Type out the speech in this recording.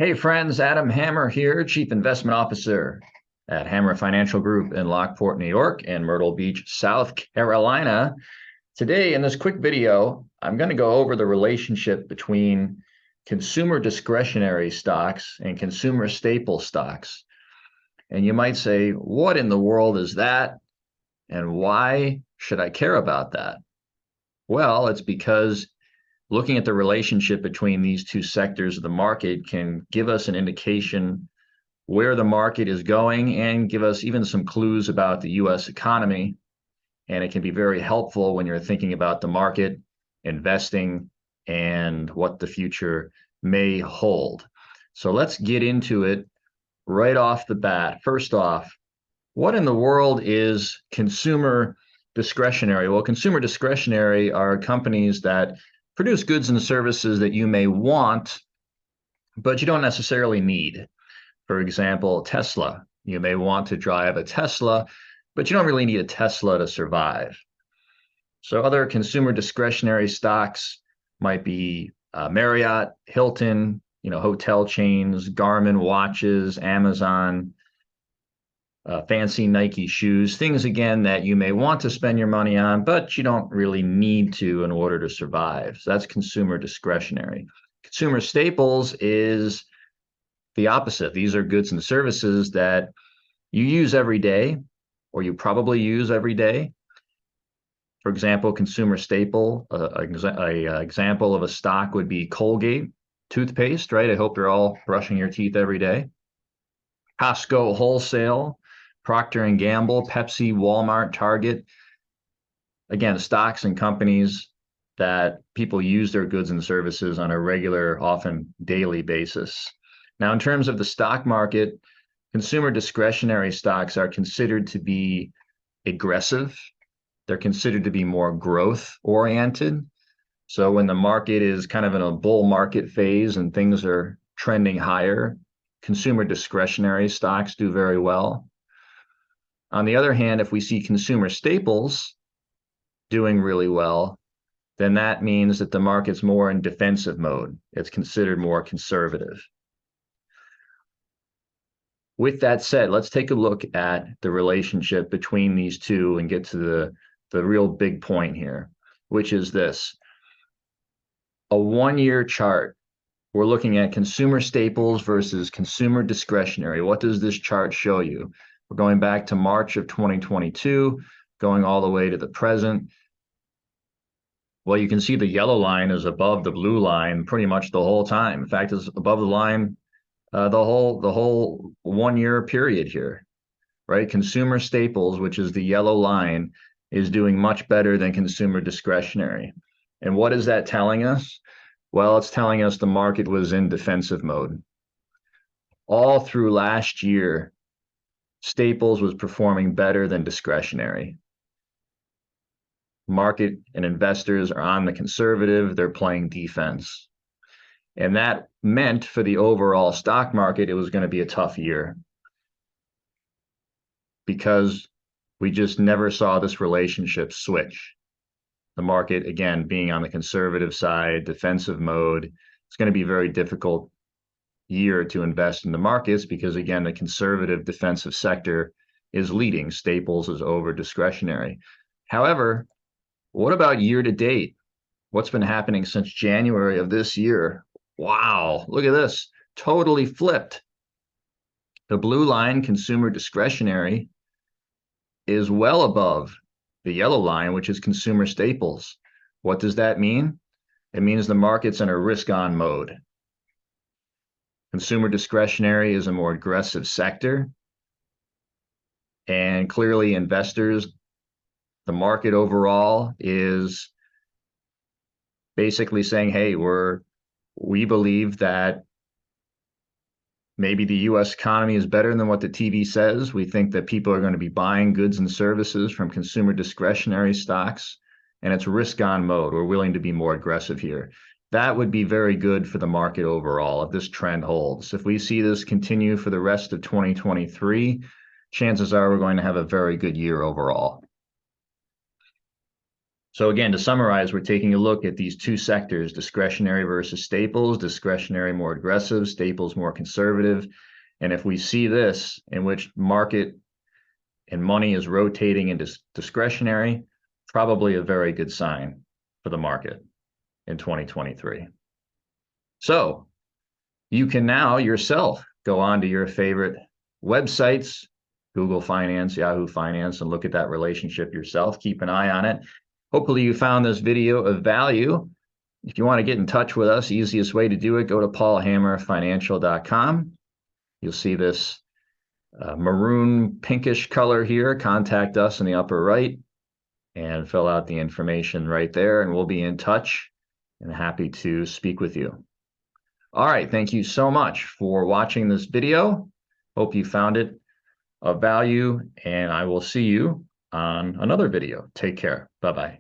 Hey friends, Adam Hammer here, Chief Investment Officer at Hammer Financial Group in Lockport, New York, and Myrtle Beach, South Carolina. Today, in this quick video, I'm going to go over the relationship between consumer discretionary stocks and consumer staple stocks. And you might say, what in the world is that? And why should I care about that? Well, it's because looking at the relationship between these two sectors of the market can give us an indication where the market is going and give us even some clues about the US economy. And it can be very helpful when you're thinking about the market, investing, and what the future may hold. So let's get into it right off the bat. First off, what in the world is consumer discretionary? Well, consumer discretionary are companies that produce goods and services that you may want, but you don't necessarily need. For example, Tesla. You may want to drive a Tesla, but you don't really need a Tesla to survive. So other consumer discretionary stocks might be Marriott, Hilton, hotel chains, Garmin watches, Amazon, fancy Nike shoes, things again that you may want to spend your money on, but you don't really need to in order to survive. So that's consumer discretionary. Consumer staples is the opposite. These are goods and services that you use every day, or you probably use every day. For example, consumer staple, example of a stock would be Colgate toothpaste, right? I hope you're all brushing your teeth every day. Costco wholesale, Procter and Gamble, Pepsi, Walmart, Target. Again, stocks and companies that people use their goods and services on a regular, often daily basis. Now, in terms of the stock market, consumer discretionary stocks are considered to be aggressive. They're considered to be more growth oriented. So when the market is kind of in a bull market phase and things are trending higher, consumer discretionary stocks do very well. On the other hand, if we see consumer staples doing really well, then that means that the market's more in defensive mode. It's considered more conservative. With that said, let's take a look at the relationship between these two and get to the real big point here, which is this. A one-year chart. We're looking at consumer staples versus consumer discretionary. What does this chart show you? We're going back to March of 2022, going all the way to the present. Well, you can see the yellow line is above the blue line pretty much the whole time. In fact, it's above the line the whole 1 year period here, right? Consumer staples, which is the yellow line, is doing much better than consumer discretionary. And what is that telling us? Well, it's telling us the market was in defensive mode. All through last year, staples was performing better than discretionary. Market and investors are on the conservative, they're playing defense. And that meant for the overall stock market, it was going to be a tough year because we just never saw this relationship switch. The market, again, being on the conservative side, defensive mode, it's going to be a very difficult year to invest in the markets because, again, the conservative defensive sector is leading. Staples is over discretionary. However, what about year to date? What's been happening since January of this year? Wow, look at this. Totally flipped. The blue line, consumer discretionary, is well above the yellow line, which is consumer staples. What does that mean? It means the market's in a risk-on mode. Consumer discretionary is a more aggressive sector. And clearly investors, the market overall is basically saying, hey, we believe that maybe the US economy is better than what the TV says. We think that people are going to be buying goods and services from consumer discretionary stocks, and it's risk-on mode. We're willing to be more aggressive here. That would be very good for the market overall if this trend holds. If we see this continue for the rest of 2023, chances are we're going to have a very good year overall. So again, to summarize, we're taking a look at these two sectors, discretionary versus staples, discretionary more aggressive, staples more conservative. And if we see this in which market and money is rotating into discretionary, probably a very good sign for the market in 2023. So you can now yourself go on to your favorite websites, Google Finance, Yahoo Finance, and look at that relationship yourself. Keep an eye on it. Hopefully you found this video of value. If you want to get in touch with us, easiest way to do it, go to paulhammerfinancial.com. You'll see this maroon pinkish color here. Contact us in the upper right and fill out the information right there, and we'll be in touch and happy to speak with you. All right, thank you so much for watching this video. Hope you found it of value, and I will see you on another video. Take care. Bye-bye.